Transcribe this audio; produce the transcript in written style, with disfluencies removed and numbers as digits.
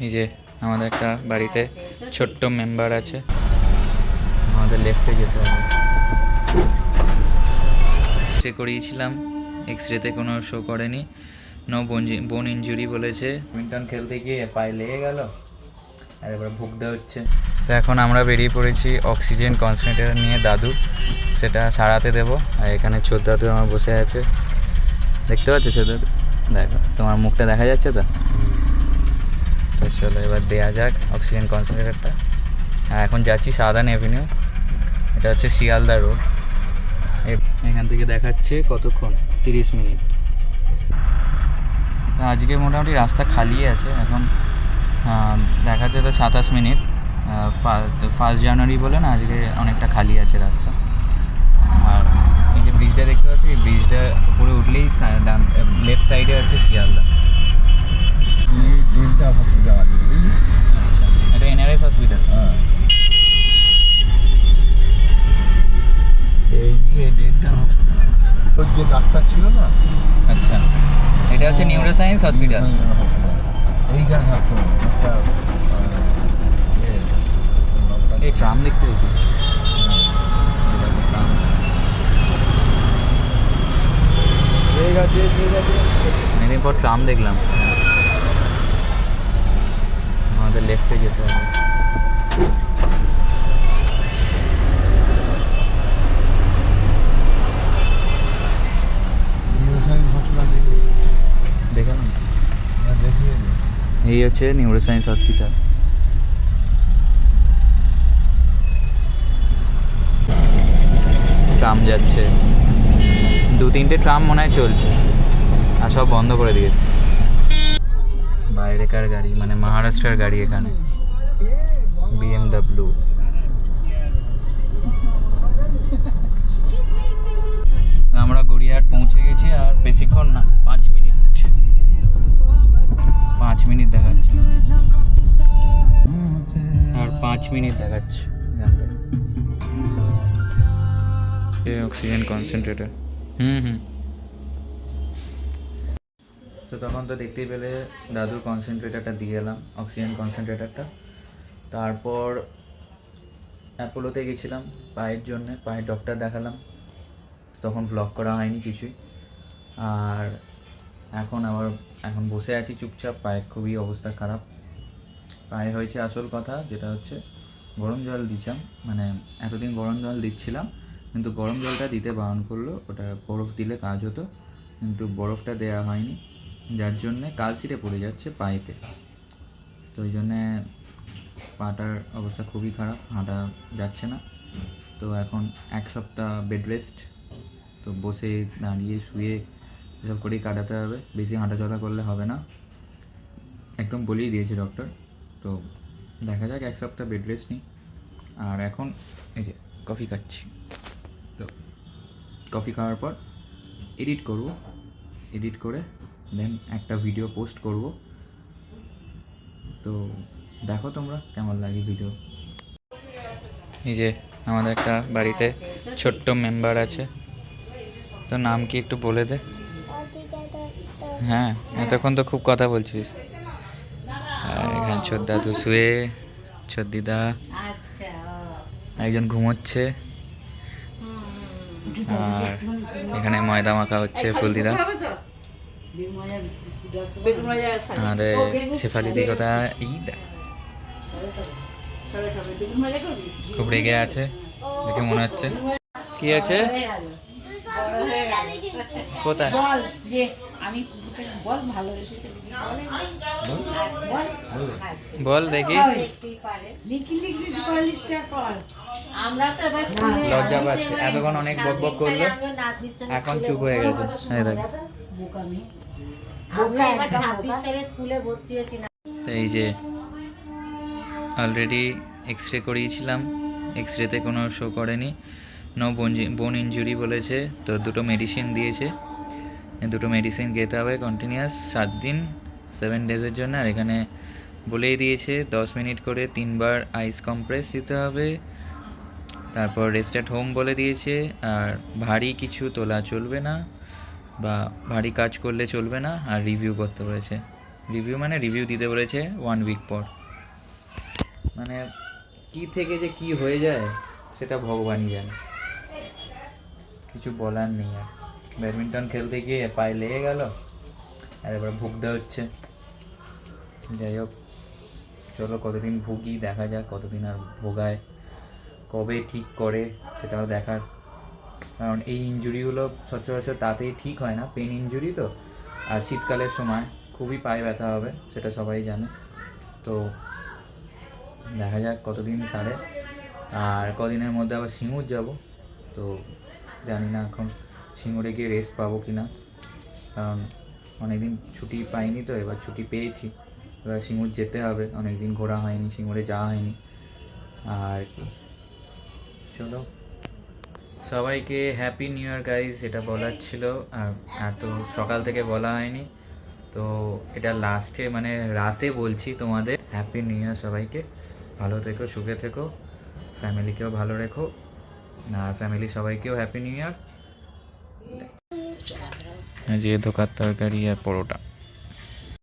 এই যে আমাদের একটা বাড়িতে ছোট্ট মেম্বার আছে, আমাদের লেফটে যেতে হবে। এক্স রে করিয়েছিলাম, এক্স রেতে কোনো শো করেনি, নো বোন ইঞ্জুরি বলেছে। ব্যাডমিন্টন খেলতে গিয়ে পায়ে লেগে গেল আর এবার ভুগতে হচ্ছে। তো এখন আমরা বেরিয়ে পড়েছি অক্সিজেন কনসেন্ট্রেটর নিয়ে দাদু সেটা সারাতে দেবো। আর এখানে ছোট দাদু আমার বসে আছে, দেখতে পাচ্ছ ছোট দাদু? দেখো তোমার মুখটা দেখা যাচ্ছে তো। তো চলো এবার দেওয়া যাক অক্সিজেন কনসেন্ট্রেটরটা। আর এখন যাচ্ছি সাউদার্ন অ্যাভিনিউ, এটা হচ্ছে শিয়ালদা রোড। এখান থেকে দেখাচ্ছে কতক্ষণ, 30 মিনিট। আজকে মোটামুটি রাস্তা খালি আছে এখন, দেখাচ্ছে তো 27 মিনিট। 1 জানুয়ারি বলে না, আজকে অনেকটা খালি আছে রাস্তা। আর এই যে ব্রিজটা দেখতে পাচ্ছি, এই ব্রিজটা উপরে উঠলেই লেফট সাইডে আছে শিয়ালদা। আচ্ছা, এটা এনআরএস হসপিটাল। যে ডাক্তার ছিল না, আচ্ছা, এটা হচ্ছে নিউরো সায়েন্স হসপিটাল। এইখানে এই ট্রাম দেখতে দেখি, ঠিক আছে ঠিক আছে। অনেকদিন পর ট্রাম দেখলাম। আমাদের লেফটে যেতে হবে। দেখলাম, এই হচ্ছে নিউরো সায়েন্স হসপিটাল। ট্রাম যাচ্ছে, 2-3টে ট্রাম মনে হয় চলছে, আর সব বন্ধ করে দিয়েছে। বাইরেকার গাড়ি, মানে মহারাষ্ট্রের গাড়ি, এখানে BMW। আমরা গড়িয়াহাট পৌঁছে গেছি, আর বেশিক্ষণ না, 5 মিনিট। 5 মিনিট দেখাচ্ছে, আর 5 মিনিট দেখাচ্ছে এখান থেকে। Oxygen concentrator. তো তখন তো দেখতেই পেলে দাদুর কনসেন্ট্রেটরটা দিয়ে এলাম, অক্সিজেন কনসেন্ট্রেটরটা। তারপর অ্যাপোলোতে গেছিলাম পায়ের জন্যে, পায়ের ডক্টর দেখালাম। তখন ব্লগ করা হয়নি কিছুই। আর এখন বসে আছি চুপচাপ, পায়ের খুবই অবস্থা খারাপ। পায়ে হয়েছে আসল কথা, যেটা হচ্ছে গরম জল দিচ্ছিলাম, মানে এতদিন গরম জল দিচ্ছিলাম, কিন্তু গরম জলটা দিতে বারণ করলো, ওটা বরফ দিলে কাজ হতো, কিন্তু বরফটা দেওয়া হয়নি, যার জন্যে কালশিটে পড়ে যাচ্ছে পায়েতে। তো ওই জন্যে পাটার অবস্থা খুবই খারাপ, হাঁটা যাচ্ছে না। তো এখন 1 সপ্তাহ বেড রেস্ট, তো বসে দাঁড়িয়ে শুয়ে এসব করেই কাটাতে হবে, বেশি হাঁটাচলা করলে হবে না, একদম বলেই দিয়েছে ডক্টর। তো দেখা যাক, 1 সপ্তাহ বেড রেস্ট নিই। আর এখন এই যে কফি খাচ্ছি, তো কফি খাওয়ার পর এডিট করব, এডিট করে দেন একটা ভিডিও পোস্ট করব। তো দেখো তোমরা কেমন লাগে ভিডিও। এই যে আমাদের একটা বাড়িতে ছোট্ট মেম্বার আছে, তো নাম কি একটু বলে দে। হ্যাঁ, এতক্ষণ তো খুব কথা বলছিস। আর এখানে ছোট দাদু শুয়ে, ছোট দিদা, একজন ঘুমোচ্ছে, আর এখানে ময়দা মাখা হচ্ছে ফুল দিদা। আমাদের শেফালি দি কথা এই দেখ, খুব রেগে আছে দেখে মনে হচ্ছে। কি আছে কোথায়? বল দেখি। লজ্জা পাচ্ছে, এতক্ষণ অনেক বক বক করলো, এখন চুপ হয়ে গেছে। এই যে অলরেডি এক্স রে করিয়েছিলাম, এক্স রেতে কোনো শো করেনি, নো বোন ইঞ্জুরি বলেছে। তো 2টো মেডিসিন দিয়েছে, 2টো মেডিসিন খেতে হবে কন্টিনিউয়াস 7 দিন, 7 ডেজের জন্য। আর এখানে বলেই দিয়েছে 10 মিনিট করে 3বার আইস কম্প্রেস দিতে হবে। তারপর রেস্ট অ্যাট হোম বলে দিয়েছে, আর ভারী কিছু তোলা চলবে না বা ভারী কাজ করলে চলবে না, আর রিভিউ করতে বলেছে। রিভিউ মানে রিভিউ দিতে বলেছে 1 উইক পর। মানে কি থেকে যে কি হয়ে যায় সেটা ভগবানই জানে, কিছু বলার নেই আর। ব্যাডমিন্টন খেলতে গিয়ে পায়ে লেগে গেল আর এবার ভুগতে হচ্ছে। যাই হোক, চলো কতদিন ভুগি, দেখা যাক কতদিন আর ভোগায়, কবে ঠিক করে সেটাও দেখার। কারণ এই ইনজুরিগুলো সচরাচর তাতেই ঠিক হয় না, পেন ইনজুরি তো। আর শীতকালের সময় খুবই পায়ে ব্যথা হবে, সেটা সবাই জানে। তো দেখা যাক কতদিন সারে। আর কদিনের মধ্যে আবার সিঙ্গুর যাব, তো জানি না এখন সিঙ্গুরে গিয়ে রেস্ট পাবো কি না। কারণ অনেকদিন ছুটি পাইনি, তো এবার ছুটি পেয়েছি, এবার সিঙ্গুর যেতে হবে। অনেকদিন ঘোরা হয়নি, সিঙ্গুরে যাওয়া হয়নি আর কি। চলো, সবাইকে হ্যাপি নিউ ইয়ার গাইজ, এটা বলার ছিল। আর এত সকাল থেকে বলা হয়নি, তো এটা লাস্টে মানে রাতে বলছি তোমাদের হ্যাপি নিউ ইয়ার সবাইকে। ভালো থেকো, সুখে থেকো, ফ্যামিলিকেও ভালো রেখো, আর ফ্যামিলি সবাইকেও হ্যাপি নিউ ইয়ার। যে ধোকার তরকারি আর পরোটা।